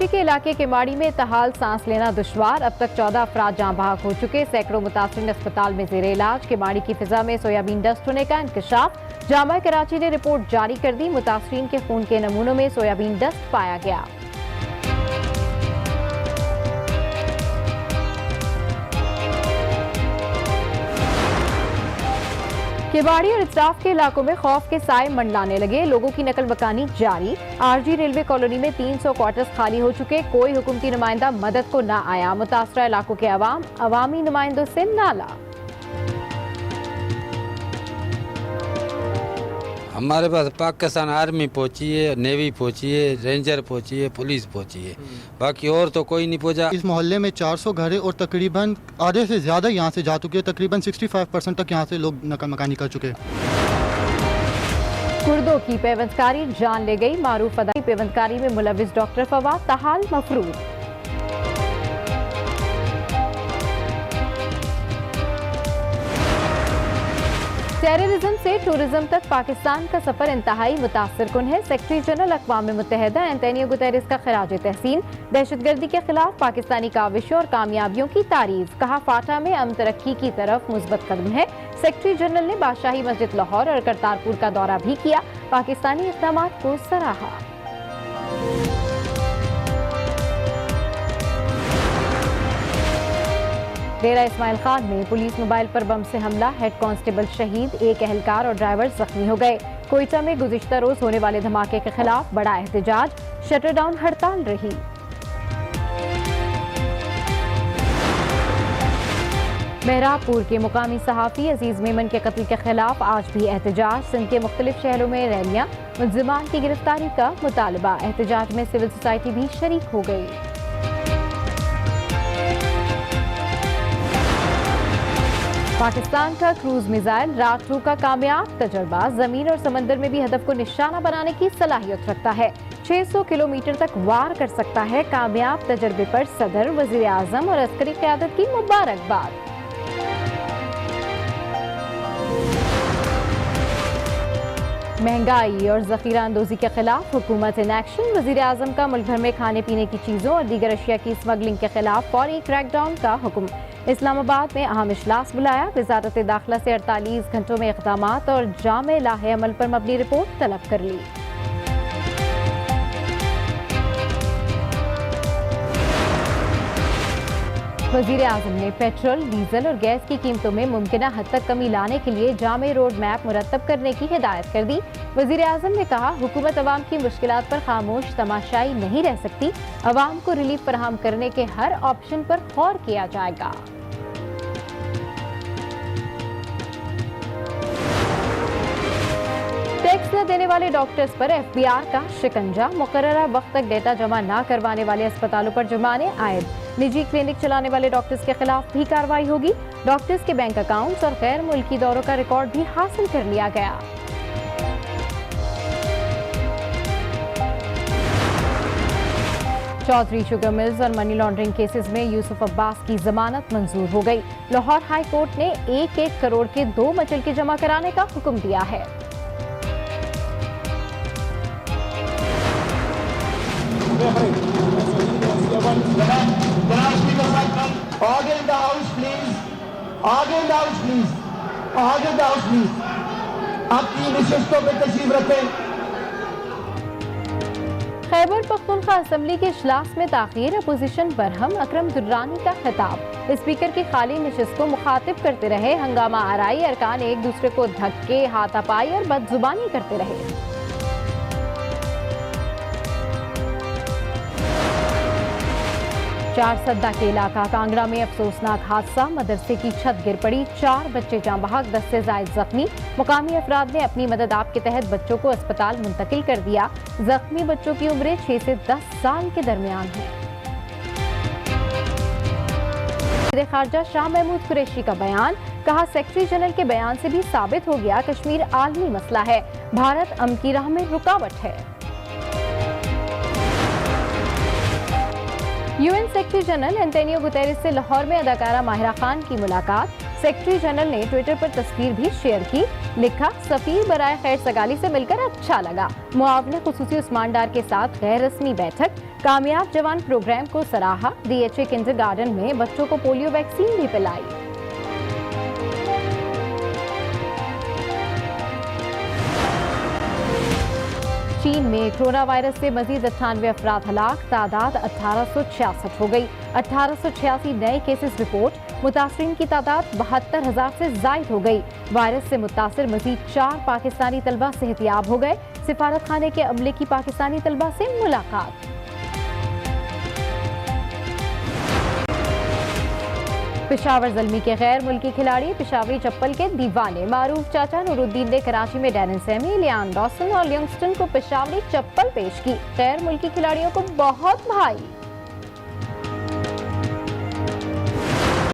कराची के इलाके केमाड़ी में तहाल सांस लेना दुश्वार, अब तक 14 अफराद जाँ बहक हो चुके, सैकड़ों मुतासिरीन अस्पताल में जेर इलाज। केमाड़ी की फिजा में सोयाबीन डस्ट होने का इंकशाफ, जामा कराची ने रिपोर्ट जारी कर दी, मुतासिरीन के खून के नमूनों में सोयाबीन डस्ट पाया गया। केवाड़ी और इत्राफ के इलाकों में खौफ के साए मंडलाने लगे, लोगों की नकल मकानी जारी। आरजी रेलवे कॉलोनी में 300 क्वार्टर्स खाली हो चुके, कोई हुकूमती नुमाइंदा मदद को ना आया। मुतासरा इलाकों के अवामी नुमाइंदों से नाला। हमारे पास पाकिस्तान आर्मी पहुंची है, नेवी पहुंची है, रेंजर पहुंची है, पुलिस पहुंची है, बाकी और तो कोई नहीं पहुंचा। इस मोहल्ले में 400 घर है और तकरीबन आधे से ज़्यादा यहाँ से जा चुके हैं, तकरीबन 65% तक यहाँ से लोग नकल मकानी कर चुके हैं। कुर्दों की पेवंदकारी जान ले गई, मारूफ अदा की पेवंदकारी में मुलविस डॉक्टर फवाद तहाल मफरूज। टेररिज्म से टूरिज्म तक पाकिस्तान का सफर इंतहाई मुतासिर कुन है, सेक्रेटरी जनरल अक़वाम मुत्तहिदा एंटोनियो गुतेरेस का खिराज तहसीन। दहशतगर्दी के खिलाफ पाकिस्तानी काविशों और कामयाबियों की तारीफ, कहा फाटा में अमन तरक्की की तरफ मुस्बत कदम है। सेक्रेटरी जनरल ने बादशाही मस्जिद लाहौर और करतारपुर का दौरा भी किया, पाकिस्तानी इक़दाम को सराहा। डेरा इस्माइल खान में पुलिस मोबाइल पर बम से हमला, हेड कांस्टेबल शहीद, एक एहलकार और ड्राइवर जख्मी हो गए। कोयटा में गुज़िश्ता रोज होने वाले धमाके के खिलाफ बड़ा एहतजाज, शटर डाउन हड़ताल रही। मेहराबपुर के मुकामी सहाफ़ी अजीज मेमन के कत्ल के खिलाफ आज भी एहतजाज, सिंध के मुख्तलिफ शहरों में रैलियां, मुल्ज़िमान की गिरफ्तारी का मुतालबा। एहतजाज में सिविल सोसाइटी भी शरीक हो गई। पाकिस्तान का क्रूज मिसाइल राग 2 का कामयाब तजर्बा, जमीन और समंदर में भी हदफ को निशाना बनाने की सलाहियत रखता है, 600 किलोमीटर तक वार कर सकता है। कामयाब तजर्बे पर सदर, वजीर आजम और अस्करी क़यादत की मुबारकबाद। महंगाई और ज़ख़ीरा अंदोज़ी के खिलाफ हुकूमत इन एक्शन, वज़ीर आज़म का मुल्क भर में खाने पीने की चीज़ों और दीगर अशिया की स्मगलिंग के खिलाफ फौरी क्रैकडाउन का हुक्म। इस्लामाबाद में अहम इजलास बुलाया, वज़ारत दाखिला से 48 घंटों में इक़दामात और जामे लाहे अमल पर मबनी रिपोर्ट तलब कर ली। वज़ीर आज़म ने पेट्रोल, डीजल और गैस की कीमतों में मुमकिना हद तक कमी लाने के लिए जामे रोड मैप मुरतब करने की हिदायत कर दी। वज़ीर आज़म ने कहा, हुकूमत अवाम की मुश्किलात पर खामोश तमाशाई नहीं रह सकती, अवाम को रिलीफ फराहम करने के हर ऑप्शन पर गौर किया जाएगा। टैक्स न देने वाले डॉक्टर्स पर FBI का शिकंजा, मुकर्ररा वक्त तक डेटा जमा न करवाने वाले अस्पतालों पर जुर्माने आयद। निजी क्लिनिक चलाने वाले डॉक्टर्स के खिलाफ भी कार्रवाई होगी। डॉक्टर्स के बैंक अकाउंट्स और गैर मुल्की दौरों का रिकॉर्ड भी हासिल कर लिया गया। चौधरी शुगर मिल्स और मनी लॉन्ड्रिंग केसेस में यूसुफ अब्बास की जमानत मंजूर हो गई। लाहौर हाई कोर्ट ने 1-1 करोड़ के 2 मचलके जमा कराने का हुक्म दिया है। खैबर पख्तूनख्वा असेंबली के इजलास में ताखीर, अपोजिशन बरहम, अकरम दुर्रानी का खिताब। स्पीकर की खाली नशिस्त को मुखातिब करते रहे, हंगामा आराई, अरकान एक दूसरे को धक्के, हाथापाई और बदजुबानी करते रहे। चार सद्दा के इलाका कांगड़ा में अफसोसनाक हादसा, मदरसे की छत गिर पड़ी, 4 बच्चे जाँ बहक, 10 से जायद जख्मी। मुकामी अफराद ने अपनी मदद आप के तहत बच्चों को अस्पताल मुंतकिल कर दिया। जख्मी बच्चों की उम्रें 6 से 10 साल के दरमियान है। वज़ीर ख़ारजा शाह महमूद कुरैशी का बयान, कहा सेक्रेटरी जनरल के बयान से भी साबित हो गया कश्मीर आलमी मसला है, भारत अमन की राह में रुकावट है। UN secretary general Antonio Guterres से लाहौर में अदाकारा माहिरा खान की मुलाकात, सेक्रेटरी जनरल ने ट्विटर पर तस्वीर भी शेयर की। लिखा, सफीर बराए खैर सगाली से मिलकर अच्छा लगा। मुआवने खुसूसी उस्मान डार के साथ गैर रस्मी बैठक। कामयाब जवान प्रोग्राम को सराहा। DHA किंडरगार्टन में बच्चों को पोलियो वैक्सीन भी पिलाई। चीन में कोरोना वायरस से मजीद 98 अफराद हलाक। तादाद 1866 हो गई। 1886 नए केसेस रिपोर्ट। मुतासरीन की तादाद 72,000 से जायद हो गई। वायरस से मुतासर मजीद 4 पाकिस्तानी तलबा सेहतियाब हो गए। सिफारत खाने के अमले की पाकिस्तानी तलबा से मुलाकात। पेशावर ज़ल्मी के गैर मुल्की खिलाड़ी पेशावरी चप्पल के दीवाने। मारूफ चाचा नूरुद्दीन ने कराची में डैरन सेमी, लियान डॉसन और लियंगस्टन को पेशावरी चप्पल पेश की। गैर मुल्की खिलाड़ियों को बहुत भाई।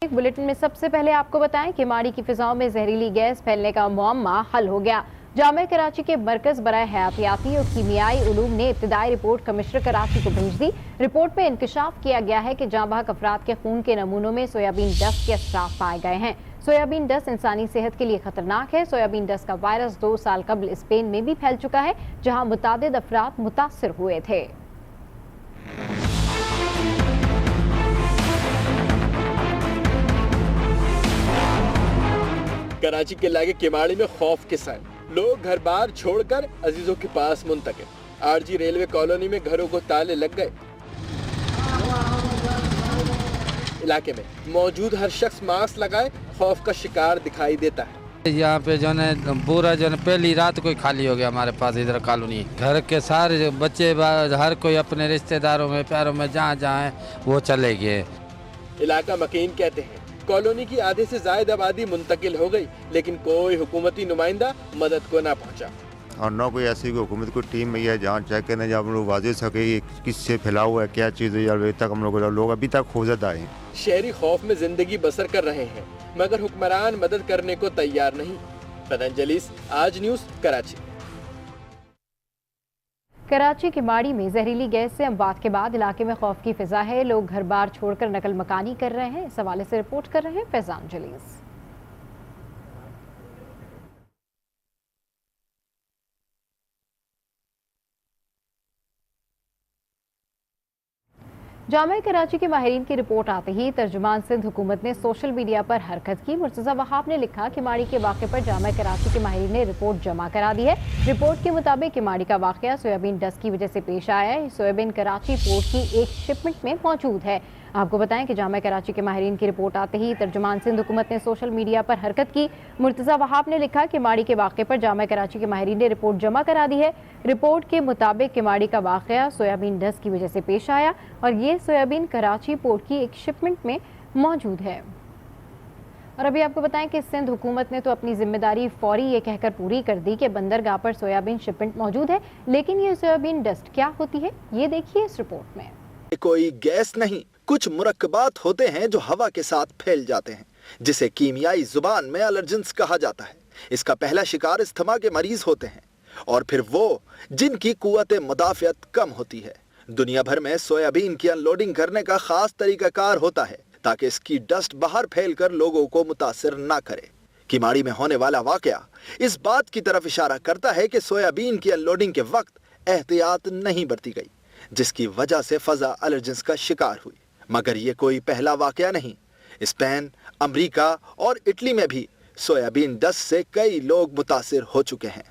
एक बुलेटिन में सबसे पहले आपको बताएं कि माड़ी की फिजाओं में जहरीली गैस फैलने का मुअम्मा हल हो गया। जामे कराची के मरकज बराए हयातियाती और कीमियाई उलूम ने इब्तिदाई रिपोर्ट कमिश्नर कराची को भेज दी। रिपोर्ट में इंकशाफ किया गया है कि जाँ बहक अफराद के खून के नमूनों में सोयाबीन डस्ट के असराफ पाए गए हैं। सोयाबीन डस्ट इंसानी सेहत के लिए खतरनाक है। सोयाबीन डस्ट का वायरस 2 साल कबल स्पेन में भी फैल चुका है, जहाँ मुतादिद अफराद मुतासर हुए थे। कराची के इलाके किमाड़ी में खौफ के साथ लोग घर बार छोड़कर अजीजों के पास मुंतकिल। आरजी रेलवे कॉलोनी में घरों को ताले लग गए। इलाके में मौजूद हर शख्स मास्क लगाए खौफ का शिकार दिखाई देता है। यहाँ पे जो है पूरा जो है पहली रात कोई खाली हो गया हमारे पास इधर कॉलोनी। घर के सारे बच्चे हर कोई अपने रिश्तेदारों में प्यारों में जहाँ जहाँ वो चले गए। इलाका मकीन कहते हैं कॉलोनी की आधे से ज्यादा आबादी मुंतकिल हो गई, लेकिन कोई हुकूमती नुमाइंदा मदद को ना पहुंचा। और न कोई ऐसी हुकूमत को टीम में है जहाँ चेक करने जब हम लोग वाजे सके किससे फैला हुआ है क्या चीज़ है। अभी तक हम लोग अभी तक खोजदा है। शहरी खौफ में जिंदगी बसर कर रहे हैं, मगर हुक्मरान मदद करने को तैयार नहीं। पतंजलिस, आज न्यूज़, कराची। कराची के माड़ी में जहरीली गैस से अमवात के बाद इलाके में खौफ की फिजा है। लोग घर बार छोड़कर नकल मकानी कर रहे हैं। इस हवाले से रिपोर्ट कर रहे हैं फैजान जलीस। जामिया कराची के माहिरीन की रिपोर्ट आते ही तर्जुमान सिंध हुकूमत ने सोशल मीडिया पर हरकत की। मुर्तज़ा वहाब ने लिखा कि माड़ी के वाक़े पर जामिया कराची के माहिरीन ने रिपोर्ट जमा करा दी है। रिपोर्ट के मुताबिक कि माड़ी का वाक़या सोयाबीन डस्ट की वजह से पेश आया है। सोयाबीन कराची पोर्ट की एक शिपमेंट में मौजूद है। आपको बताएं कि जामिया कराची के माहिरीन की रिपोर्ट आते ही तर्जुमान सिंध हुकूमत ने सोशल मीडिया पर हरकत की। मुर्तज़ा वहाब ने लिखा कि माड़ी के वाक़े पर जामिया कराची के माहिरीन ने रिपोर्ट जमा करा दी है। रिपोर्ट के मुताबिक कि माड़ी का वाक़या सोयाबीन डस्ट की वजह से पेश आया और ये सोयाबीन कराची पोर्ट की एक शिपमेंट में मौजूद है। और अभी आपको बताएं कि सिंध हुकूमत ने तो अपनी जिम्मेदारी फौरी ये कहकर पूरी कर दी कि बंदरगाह पर सोयाबीन शिपमेंट मौजूद है, लेकिन ये सोयाबीन डस्ट क्या होती है ये देखिए इस रिपोर्ट में। कोई गैस नहीं, कुछ मुरक्कबात होते हैं जो हवा के साथ फैल जाते हैं, जिसे कीमियाई जुबान में एलर्जेंस कहा जाता है। इसका पहला शिकार अस्थमा के मरीज होते हैं और फिर वो जिनकी कुव्वत मुदाफ़ियत कम होती है। दुनिया भर में सोयाबीन की अनलोडिंग करने का खास तरीकाकार होता है ताकि इसकी डस्ट बाहर फैलकर लोगों को मुतासिर ना करे। किमाड़ी में होने वाला वाकया इस बात की तरफ इशारा करता है कि सोयाबीन की अनलोडिंग के वक्त एहतियात नहीं बरती गई, जिसकी वजह से फजा एलर्जेंस का शिकार हुई। मगर ये कोई पहला वाकया नहीं। स्पेन, अमेरिका और इटली में भी सोयाबीन डस्ट से कई लोग मुतासिर हो चुके हैं।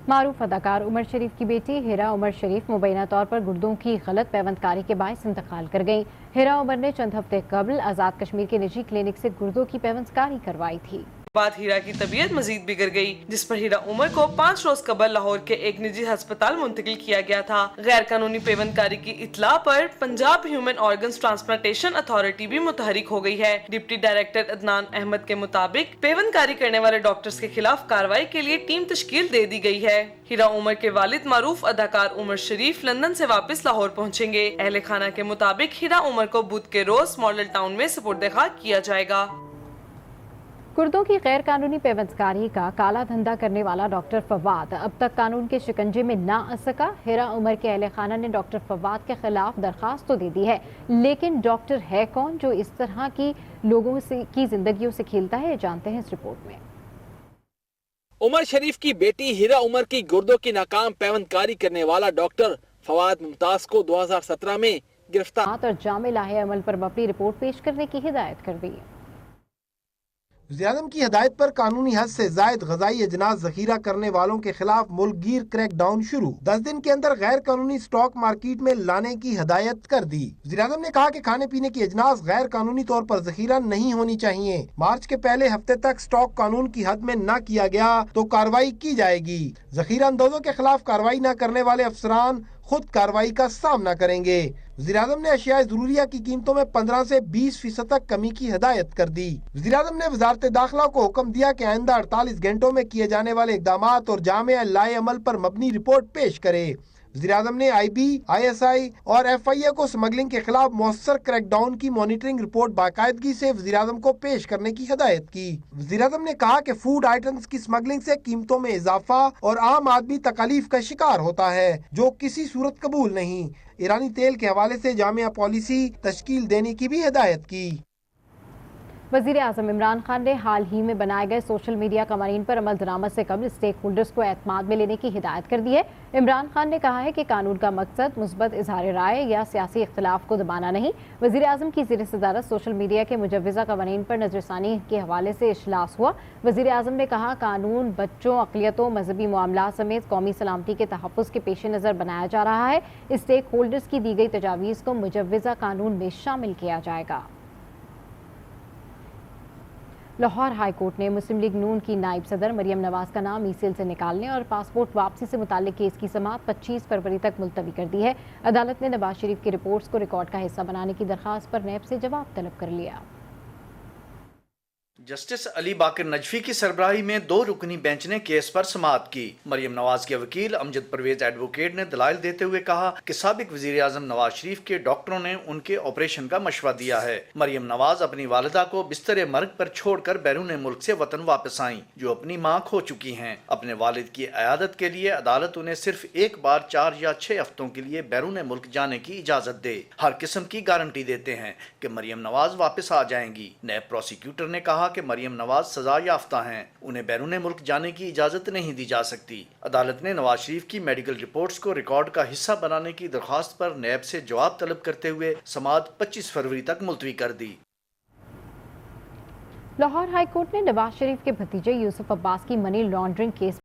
मारूफ अदाकार उमर शरीफ की बेटी हिरा उमर शरीफ मुबैना तौर पर गुर्दों की गलत पैवंदकारी के बायस इंतकाल कर गई। हिरा उमर ने चंद हफ्ते कबल आज़ाद कश्मीर के निजी क्लिनिक से गुर्दों की पैवंदकारी करवाई थी। बाद हीरा की तबीयत मजीद बिगड़ गई, जिस पर हीरा उमर को 5 रोज कबल लाहौर के एक निजी अस्पताल मुंतकिल किया गया था। गैर कानूनी पेवंदकारी की इतला पर Punjab human organs transplantation authority भी मुतहरिक हो गई है। डिप्टी डायरेक्टर अदनान अहमद के मुताबिक पेवंदकारी करने वाले डॉक्टर्स के खिलाफ कार्रवाई के लिए टीम तश्कील दे दी गई है। हीरा उमर के वालिद मारूफ अदाकार उमर शरीफ लंदन से वापस लाहौर पहुँचेंगे। अहले खाना के मुताबिक हीरा उमर को बुध के रोज मॉडल टाउन में सुपुर्द-ए-खाक किया जाएगा। गुर्दों की गैर कानूनी पेवंदकारी का काला धंधा करने वाला डॉक्टर फवाद अब तक कानून के शिकंजे में ना आ सका। हिरा उमर के अहले खाना ने डॉक्टर फवाद के खिलाफ दरखास्त तो दे दी है, लेकिन डॉक्टर है कौन जो इस तरह की लोगों की जिंदगियों से खेलता है, जानते हैं इस रिपोर्ट में। उमर शरीफ की बेटी हिरा उमर की गुर्दों की नाकाम पेवंदकारी करने वाला डॉक्टर फवाद मुमताज को 2017 में गिरफ्तार और जामे लाहे अमल पर मबनी रिपोर्ट पेश करने की हिदायत कर दी। वज़ीर-ए-आज़म की हदायत पर कानूनी हद से जायद ग़ज़ाई अजनास ज़ख़ीरा करने वालों के खिलाफ मुल्कगीर क्रैक डाउन शुरू। 10 दिन के अंदर गैर कानूनी स्टॉक मार्केट में लाने की हदायत कर दी। वज़ीर-ए-आज़म ने कहा कि खाने पीने की अजनास गैर कानूनी तौर पर ज़ख़ीरा नहीं होनी चाहिए। मार्च के पहले हफ्ते तक स्टॉक कानून की हद में न किया गया तो कार्रवाई की जाएगी। ज़ख़ीरा अंदोज़ों के खिलाफ कार्रवाई न करने वाले अफसरान खुद कार्रवाई का सामना करेंगे। वज़ीर-ए-आज़म ने अशिया ज़रूरिया की कीमतों में 15 से 20% तक कमी की हिदायत कर दी। वज़ीर-ए-आज़म ने वज़ारत दाखिला को हुक्म दिया कि आइंदा 48 घंटों में किए जाने वाले इक़दामात और जामे लाए अमल पर मबनी रिपोर्ट पेश करे। वज़ीर-ए-आज़म ने IB, ISI और FIA को स्मगलिंग के खिलाफ मौसर क्रैकडाउन की मॉनिटरिंग रिपोर्ट बाकायदगी से वज़ीर-ए-आज़म को पेश करने की हिदायत की। वज़ीर-ए-आज़म ने कहा कि फूड आइटम्स की स्मगलिंग से कीमतों में इजाफा और आम आदमी तकालीफ का शिकार होता है, जो किसी सूरत कबूल नहीं। ईरानी तेल के हवाले से जामिया पॉलिसी तश्कील देने की भी हिदायत की। वज़ीर आज़म इमरान खान ने हाल ही में बनाए गए सोशल मीडिया कवानीन पर अमल दरामद से कबल स्टेक होल्डर्स को एतमाद में लेने की हिदायत कर दी है। इमरान खान ने कहा है कि कानून का मकसद मुस्बत इजहार राय या सियासी इख्तिलाफ को दबाना नहीं। वज़ीर आज़म की ज़ेर सदारत सोशल मीडिया के मुजव्वज़ा कवानीन पर नजरसानी के हवाले से इजलास हुआ। वज़ीर आज़म ने कहा कानून बच्चों, अक़लियतों, मजहबी मामलात समेत कौमी सलामती के तहफ़्फ़ुज़ के पेश नज़र बनाया जा रहा है। स्टेक होल्डर्स की दी गई तजावीज़ को मुजव्वज़ा कानून में शामिल किया जाएगा। लाहौर हाई कोर्ट ने मुस्लिम लीग नून की नायब सदर मरियम नवाज का नाम ईसीएल से निकालने और पासपोर्ट वापसी से मुताल्लिक केस की समाअत 25 फरवरी तक मुलतवी कर दी है। अदालत ने नवाज शरीफ की रिपोर्ट्स को रिकॉर्ड का हिस्सा बनाने की दरखास्त पर नैब से जवाब तलब कर लिया। जस्टिस अली बाकर नजफी की सरबराही में 2 रुकनी बेंच ने केस पर समाअत की। मरियम नवाज के वकील अमजद परवेज एडवोकेट ने दलाइल देते हुए कहा कि साबिक वजीर आजम नवाज शरीफ के डॉक्टरों ने उनके ऑपरेशन का मशवरा दिया है। मरियम नवाज अपनी वालिदा को बिस्तर मर्ग पर छोड़कर बैरून मुल्क से वतन वापस आईं, जो अपनी मां खो चुकी हैं। अपने वालिद की अयादत के लिए अदालत उन्हें सिर्फ एक बार 4 या 6 हफ्तों के लिए बैरून मुल्क जाने की इजाजत दे। हर किस्म की गारंटी देते हैं कि मरियम नवाज वापस आ जाएंगी। नैब प्रोसिक्यूटर ने कहा कि मरियम नवाज सजा याफ्ता हैं, उन्हें बैरून मुल्क जाने की इजाजत नहीं दी जा सकती। अदालत ने नवाज शरीफ की मेडिकल रिपोर्ट्स को रिकॉर्ड का हिस्सा बनाने की दरख्वास्त पर नैब से जवाब तलब करते हुए समाअत 25 फरवरी तक मुलतवी कर दी। लाहौर हाई कोर्ट ने नवाज शरीफ के भतीजे यूसुफ अब्बास की मनी लॉन्ड्रिंग केस